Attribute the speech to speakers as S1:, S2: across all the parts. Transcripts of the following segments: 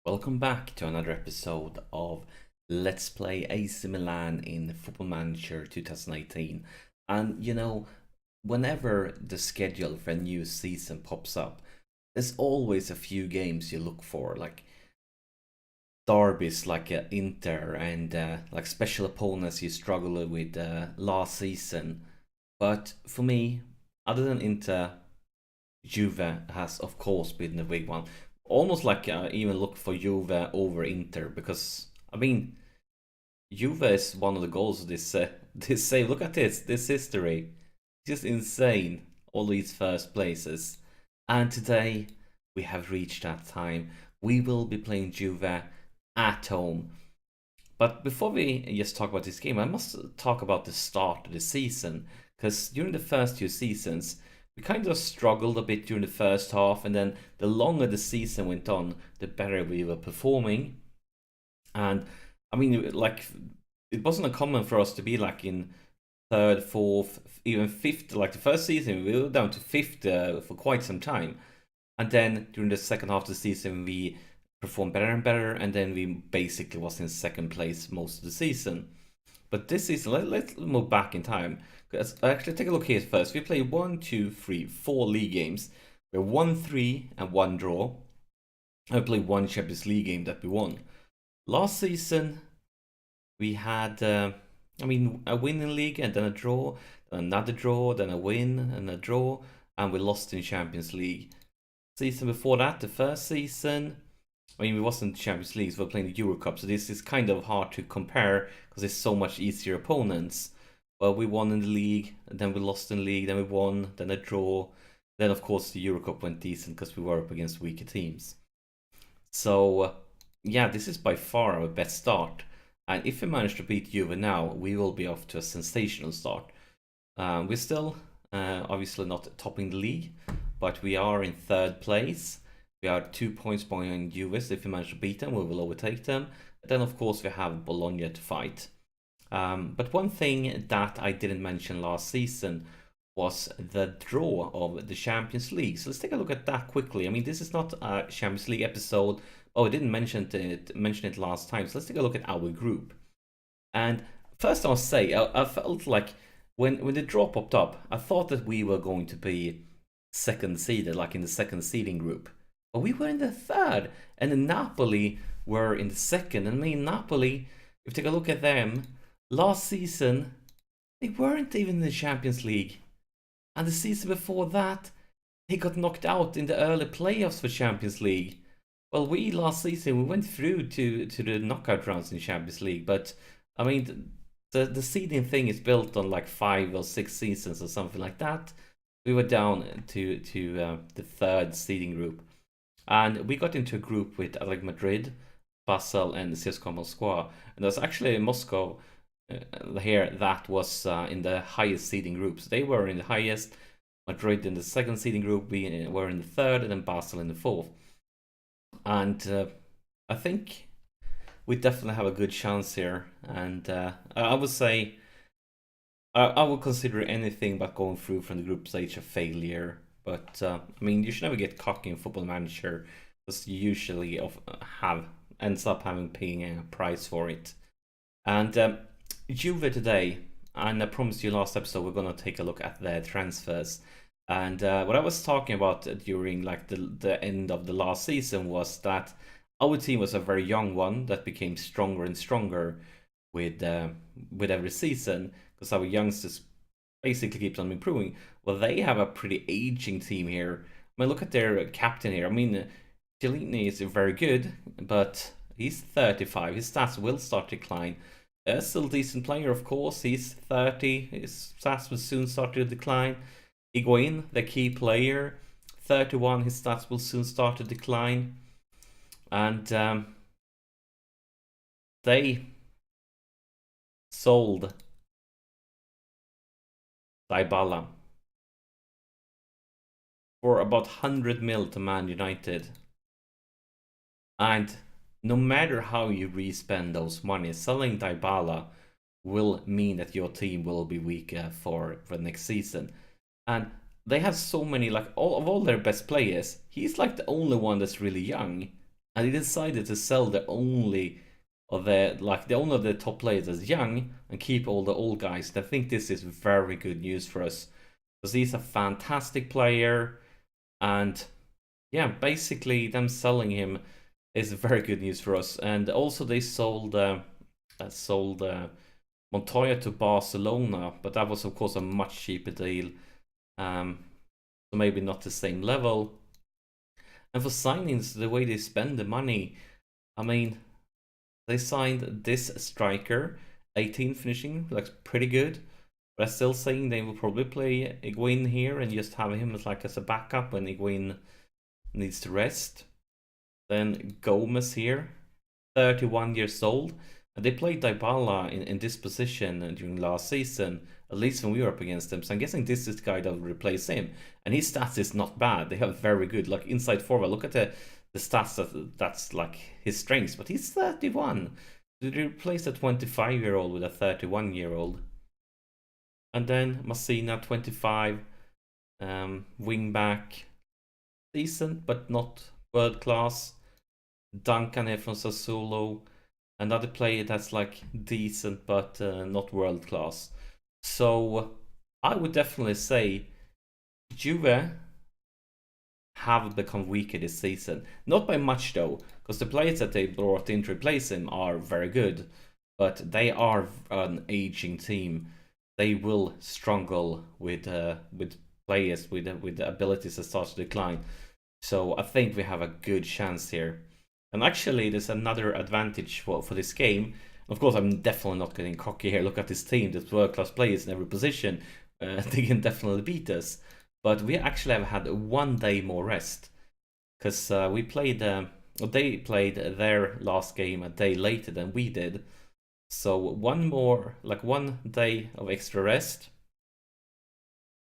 S1: Welcome back to another episode of Let's Play AC Milan in Football Manager 2018. And whenever the schedule for a new season pops up, there's always a few games you look for, like derbies like Inter and like special opponents you struggled with last season. But for me, other than Inter, Juve has of course been the big one. Almost like even look for Juve over Inter because I mean Juve is one of the goals of this this save. Look at this history, just insane. All these first places, and today we have reached that time. We will be playing Juve at home. But before we just talk about this game, I must talk about the start of the season because during the first two seasons we kind of struggled a bit during the first half, and then the longer the season went on, the better we were performing. And I mean, like, it wasn't uncommon for us to be like in third, fourth, even fifth. Like the first season, we were down to fifth for quite some time, and then during the second half of the season, we performed better and better, and then we basically was in second place most of the season. But this season, let's move back in time. Actually, take a look here first. We played 1, 2, 3, 4 league games. We won 3 and 1 draw. I played 1 Champions League game that we won. Last season, we had, a win in league and then a draw, then another draw, then a win and a draw, and we lost in Champions League. Season before that, the first season, we wasn't Champions League, so we're playing the Euro Cup, so this is kind of hard to compare because it's so much easier opponents. But we won in the league, and then we lost in the league, then we won, then a draw. Then, of course, the Euro Cup went decent because we were up against weaker teams. So, yeah, this is by far our best start. And if we manage to beat Juve now, we will be off to a sensational start. We're still, obviously, not topping the league, but we are in third place. We are 2 points behind Juve, so if we manage to beat them, we will overtake them. Then, of course, we have Bologna to fight. But one thing that I didn't mention last season was the draw of the Champions League. So let's take a look at that quickly. I mean, this is not a Champions League episode. Oh, I didn't mention it last time. So let's take a look at our group. And first I'll say, I felt like when the draw popped up, I thought that we were going to be second seeded, like in the second seeding group. But we were in the third, and then Napoli were in the second. And I mean, Napoli, if you take a look at them, last season, they weren't even in the Champions League. And the season before that, they got knocked out in the early playoffs for Champions League. Well, we last season, we went through to the knockout rounds in Champions League. But, I mean, the seeding thing is built on like 5 or 6 seasons or something like that. We were down to the third seeding group. And we got into a group with like Madrid, Basel, and CSKA Moscow. And there's actually Moscow here that was in the highest seeding groups. They were in the highest, Madrid in the second seeding group, we were in the third, and then Basel in the fourth. And I think we definitely have a good chance here. And I would say I would consider anything but going through from the group stage a failure. But I mean, you should never get cocky in Football Manager because you usually ends up paying a price for it. And Juve today, and I promised you last episode we're gonna take a look at their transfers. And what I was talking about during like the end of the last season was that our team was a very young one that became stronger and stronger with every season because our youngsters basically keeps on improving. Well, they have a pretty aging team here. I mean, look at their captain here. I mean, Chiellini is very good, but he's 35. His stats will start to decline. Still a decent player, of course. He's 30. His stats will soon start to decline. Higuain, the key player, 31. His stats will soon start to decline. And they sold Dybala for about 100 mil to Man United. And no matter how you respend those money, selling Dybala will mean that your team will be weaker for next season. And they have so many, like all their best players. He's like the only one that's really young. and he decided to sell the only of the top players as young and keep all the old guys. And I think this is very good news for us because he's a fantastic player, and yeah, basically them selling him is very good news for us. And also they sold Montoya to Barcelona, but that was of course a much cheaper deal, so maybe not the same level. And for signings, the way they spend the money, I mean, they signed this striker, 18 finishing, looks pretty good. But I'm still saying they will probably play Higuain here and just have him as a backup when Higuain needs to rest. Then Gomez here, 31 years old. And they played Dybala in this position during last season, at least when we were up against them. So I'm guessing this is the guy that will replace him. And his stats is not bad. They have very good, like inside forward. Look at the stats that's like his strengths. But he's 31. Did you replace a 25-year-old with a 31-year-old? And then Messina, 25, wing back, decent but not world class. Duncan here from Sassuolo, another player that's like decent but not world class. So I would definitely say Juve have become weaker this season. Not by much though, because the players that they brought in to replace him are very good, but they are an aging team. They will struggle with players with abilities that start to decline. So I think we have a good chance here. And actually, there's another advantage for this game. Of course, I'm definitely not getting cocky here. Look at this team. There's world-class players in every position. They can definitely beat us. But we actually have had 1 day more rest. Because they played their last game a day later than we did. So 1 day of extra rest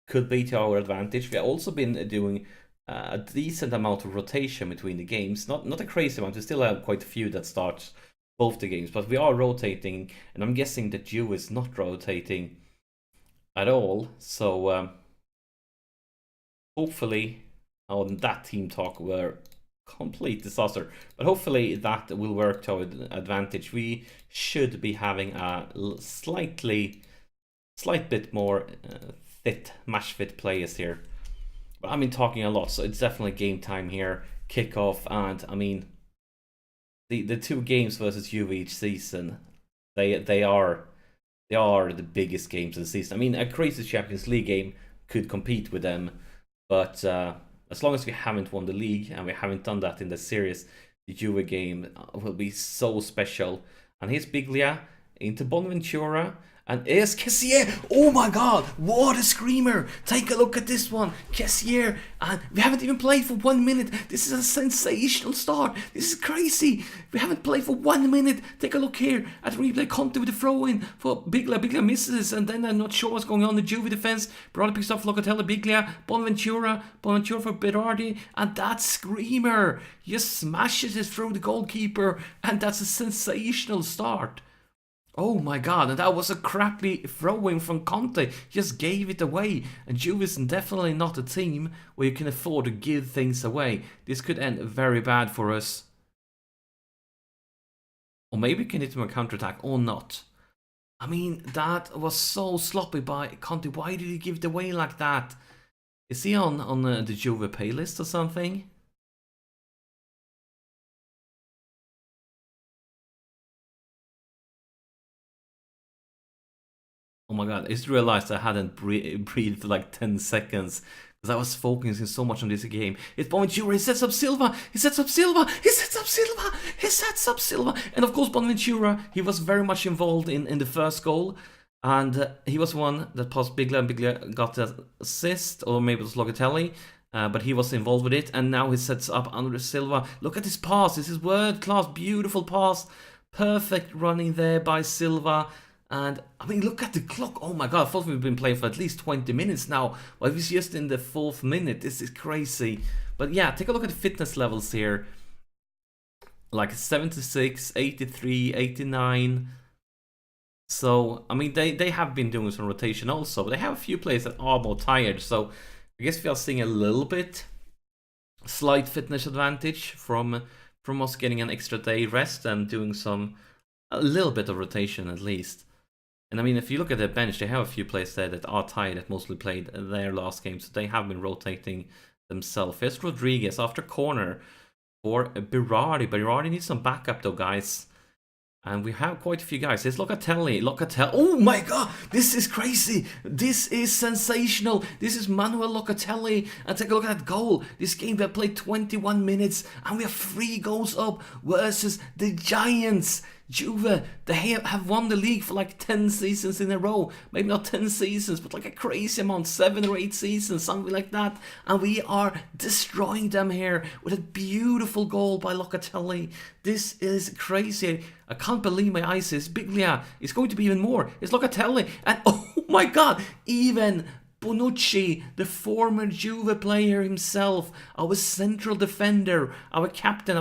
S1: could be to our advantage. We have also been doing a decent amount of rotation between the games. Not a crazy amount. We still have quite a few that start both the games, but we are rotating, and I'm guessing that Juve is not rotating at all. So hopefully, on that team talk were complete disaster, but hopefully that will work to our advantage. We should be having a slight bit more match fit players here. But I've been talking a lot, so it's definitely game time here. Kickoff, and I mean, the 2 games versus Juve each season, they are the biggest games of the season. I mean, a crazy Champions League game could compete with them, but as long as we haven't won the league and we haven't done that in the series, the Juve game will be so special. And here's Biglia into Bonaventura. And here's Kessier. Oh my god, what a screamer. Take a look at this one. Kessier. And we haven't even played for 1 minute. This is a sensational start. This is crazy. We haven't played for 1 minute. Take a look here at replay. Conte with the throw in for Biglia. Biglia misses. And then I'm not sure what's going on. The Juve defense. Barada picks off Locatelli. Biglia. Bonaventura for Berardi. And that screamer just smashes it through the goalkeeper. And that's a sensational start. Oh my god, and that was a crappy throwing from Conte. Just gave it away. And Juve is definitely not a team where you can afford to give things away. This could end very bad for us. Or maybe we can hit him a counterattack or not. I mean, that was so sloppy by Conte. Why did he give it away like that? Is he on the Juve pay list or something? Oh my god, I just realized I hadn't breathed for like 10 seconds because I was focusing so much on this game. It's Bonaventura, he sets up Silva, he sets up Silva, he sets up Silva, he sets up Silva. And of course Bonaventura, he was very much involved in the first goal. And he was one that passed Biglia, and Biglia got the assist, or maybe it was Locatelli. But he was involved with it, and now he sets up Andre Silva. Look at this pass, this is world-class, beautiful pass. Perfect running there by Silva. And, I mean, look at the clock. Oh my god, I thought we've been playing for at least 20 minutes now. Well, it's just in the 4th minute. This is crazy. But yeah, take a look at the fitness levels here. Like 76, 83, 89. So, I mean, they have been doing some rotation also. But they have a few players that are more tired. So, I guess we are seeing a little bit slight fitness advantage from from us getting an extra day rest and doing a little bit of rotation at least. And I mean, if you look at their bench, they have a few players there that are tired, that mostly played their last game, so they have been rotating themselves. Here's Rodriguez after corner for Berardi. Berardi needs some backup though, guys. And we have quite a few guys. There's Locatelli. Oh my god, this is crazy. This is sensational. This is Manuel Locatelli. And take a look at that goal. This game we have played 21 minutes and we have 3 goals up versus the Giants. Juve, they have won the league for like 10 seasons in a row. Maybe not 10 seasons, but like a crazy amount, 7 or 8 seasons, something like that. And we are destroying them here with a beautiful goal by Locatelli. This is crazy. I can't believe my eyes. It's Biglia. It's going to be even more. It's Locatelli. And oh my god, even Bonucci, the former Juve player himself, our central defender, our captain,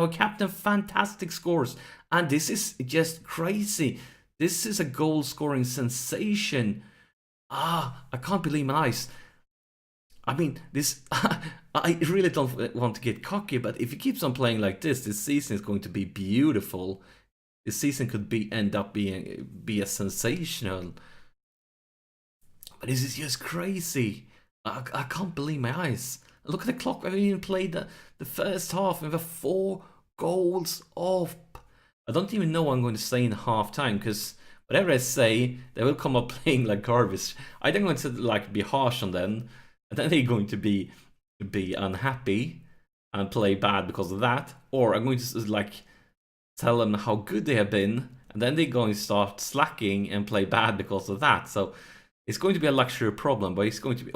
S1: fantastic scores. And this is just crazy. This is a goal scoring sensation. I can't believe my eyes. I mean, this, I really don't want to get cocky, but if he keeps on playing like this season is going to be beautiful. This season could end up being a sensational. But this is just crazy. I can't believe my eyes. Look at the clock. We haven't even played the first half. We have 4 goals off. I don't even know what I'm going to say in half time, because whatever I say, they will come up playing like garbage. I don't want to like be harsh on them, and then they're going to be unhappy and play bad because of that, or I'm going to like tell them how good they have been, and then they're going to start slacking and play bad because of that. So it's going to be a luxury problem, but it's going to be.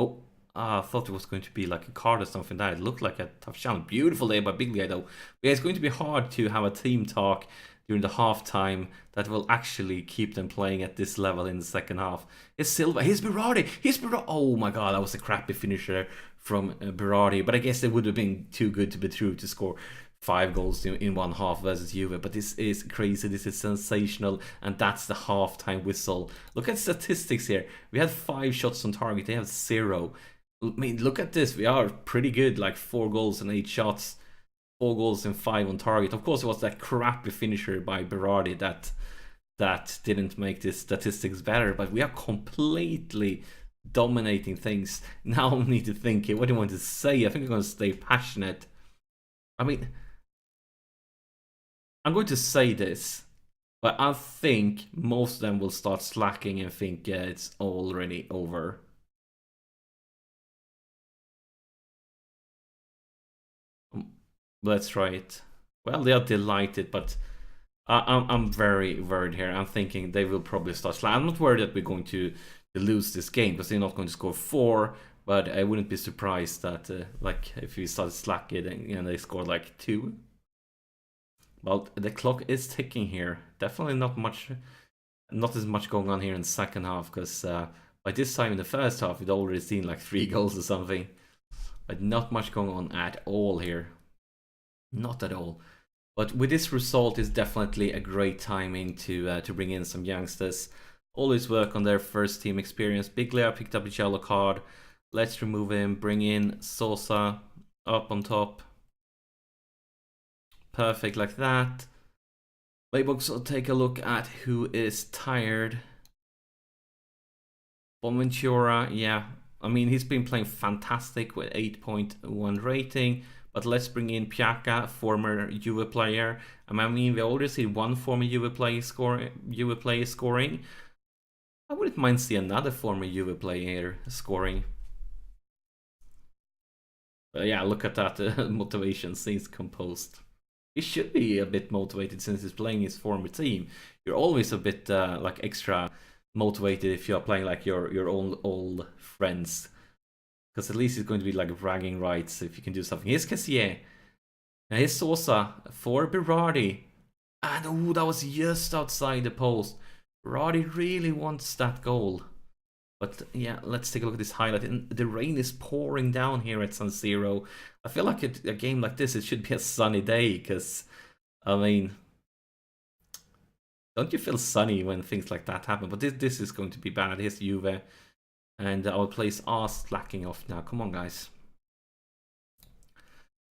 S1: I thought it was going to be like a card or something like that. It looked like a tough challenge. Beautiful day by Big Guy though. But yeah, it's going to be hard to have a team talk during the halftime that will actually keep them playing at this level in the second half. It's Silva. Here's Berardi. Oh my god, that was a crappy finisher from Berardi. But I guess it would have been too good to be true to score 5 goals in one half versus Juve. But this is crazy. This is sensational. And that's the halftime whistle. Look at statistics here. We had 5 shots on target. They have 0. I mean, look at this. We are pretty good. Like 4 goals and 8 shots. 4 goals and 5 on target. Of course, it was that crappy finisher by Berardi that didn't make the statistics better. But we are completely dominating things. Now I need to think here. What do you want to say? I think I'm going to stay passionate. I mean, I'm going to say this, but I think most of them will start slacking and think, yeah, it's already over. Let's try it. Well, they are delighted, but I'm very worried here. I'm thinking they will probably start slacking. I'm not worried that we're going to lose this game, because they're not going to score 4, but I wouldn't be surprised that like if we start slacking and they score like 2. Well, the clock is ticking here. Definitely not as much going on here in the second half, because by this time in the first half, we'd already seen like 3 goals or something. But not much going on at all here. Not at all. But with this result, is definitely a great timing to bring in some youngsters. Always work on their first team experience. Biglia picked up a yellow card. Let's remove him. Bring in Sosa up on top. Perfect, like that. Playbooks will take a look at who is tired. Bonaventura, yeah. I mean, he's been playing fantastic with 8.1 rating. But let's bring in Piaka, former Juve player. I mean, we already see 1 former Juve player scoring. I wouldn't mind see another former Juve player scoring. But yeah, look at that motivation seems composed. He should be a bit motivated since he's playing his former team. You're always a bit like extra motivated if you're playing like your own old friends. Because at least it's going to be like bragging rights if you can do something. Here's Cassier. Now here's Sosa for Berardi. And oh, that was just outside the post. Berardi really wants that goal. But yeah, let's take a look at this highlight. And the rain is pouring down here at San Siro. I feel like a game like this, it should be a sunny day. Because, I mean, don't you feel sunny when things like that happen? But this is going to be bad. Here's Juve. And our players are slacking off now. Come on, guys.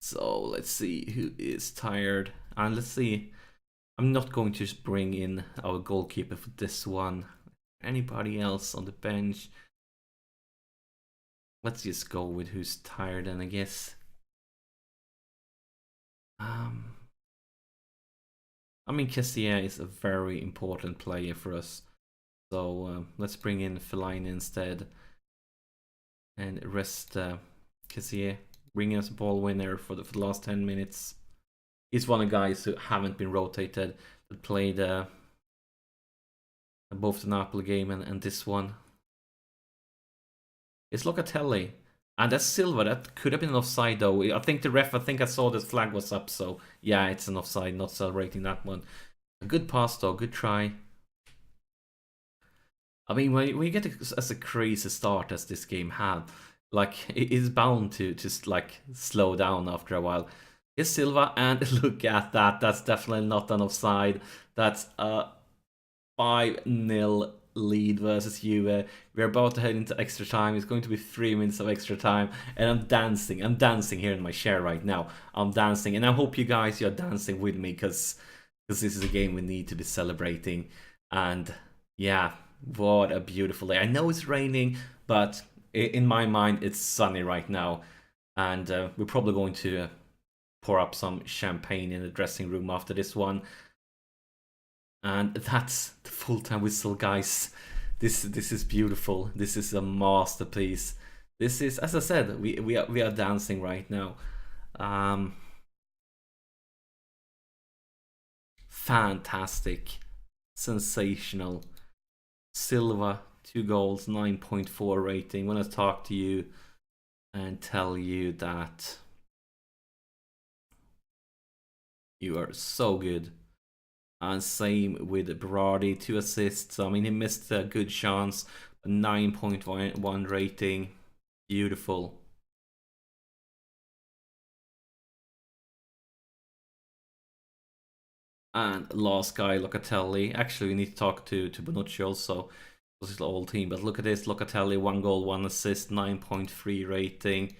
S1: So let's see who is tired. And let's see. I'm not going to bring in our goalkeeper for this one. Anybody else on the bench? Let's just go with who's tired, and I guess. I mean, Kessier is a very important player for us. So let's bring in Fellaini instead. And rest Kessier. Bring us a ball winner for the last 10 minutes. He's one of the guys who haven't been rotated, that played both the Napoli game and this one. It's Locatelli. And that's Silva. That could have been an offside though. I think the ref, I saw the flag was up, so yeah, it's an offside, not celebrating that one. A good pass though, good try. I mean, when you get as a crazy start as this game had, like, it is bound to just like slow down after a while. Here's Silva, and look at that. That's definitely not an offside. That's a 5-0 lead versus Juve. We're about to head into extra time. It's going to be 3 minutes of extra time, and I'm dancing. I'm dancing here in my chair right now. I'm dancing, and I hope you guys, you're dancing with me, because this is a game we need to be celebrating. And yeah, what a beautiful day. I know it's raining, but in my mind, it's sunny right now. And we're probably going to pour up some champagne in the dressing room after this one. And that's the full-time whistle, guys. This is beautiful. This is a masterpiece. This is, as I said, we are dancing right now. Fantastic, sensational. Silva, 2 goals, 9.4 rating. When I talk to you and tell you that you are so good. And same with Berardi, 2 assists. I mean, he missed a good chance, but 9.1 rating. Beautiful. And last guy, Locatelli. Actually, we need to talk to Bonucci also. This is the whole team, but look at this. Locatelli, 1 goal, 1 assist, 9.3 rating.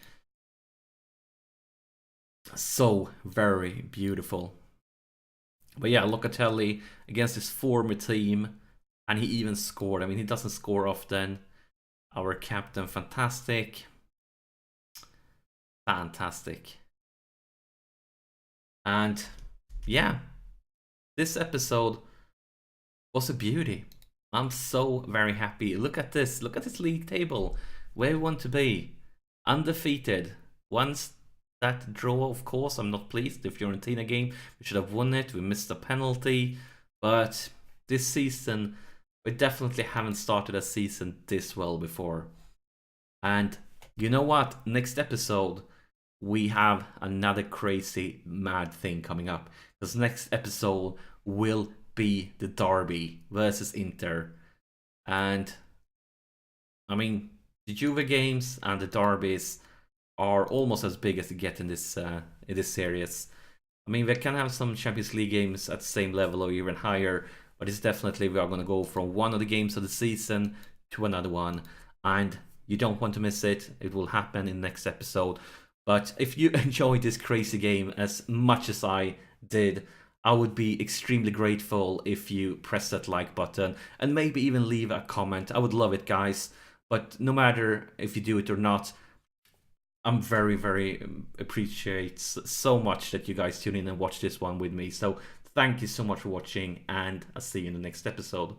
S1: So very beautiful. But yeah, Locatelli against his former team, and he even scored. I mean, he doesn't score often. Our captain, fantastic. Fantastic. And yeah, this episode was a beauty. I'm so very happy. Look at this. Look at this league table. Where we want to be. Undefeated. Once that draw, of course, I'm not pleased. The Fiorentina game, we should have won it. We missed a penalty. But this season, we definitely haven't started a season this well before. And you know what? Next episode, we have another crazy, mad thing coming up. This next episode will be the derby versus Inter. And I mean, the Juve games and the derbies are almost as big as they get in this series. I mean, we can have some Champions League games at the same level or even higher, but it's definitely, we are going to go from one of the games of the season to another one, and you don't want to miss it. It will happen in the next episode. But if you enjoyed this crazy game as much as I did, I would be extremely grateful if you press that like button and maybe even leave a comment. I would love it, guys. But no matter if you do it or not, I'm very, very appreciate so much that you guys tune in and watch this one with me. So thank you so much for watching, and I'll see you in the next episode.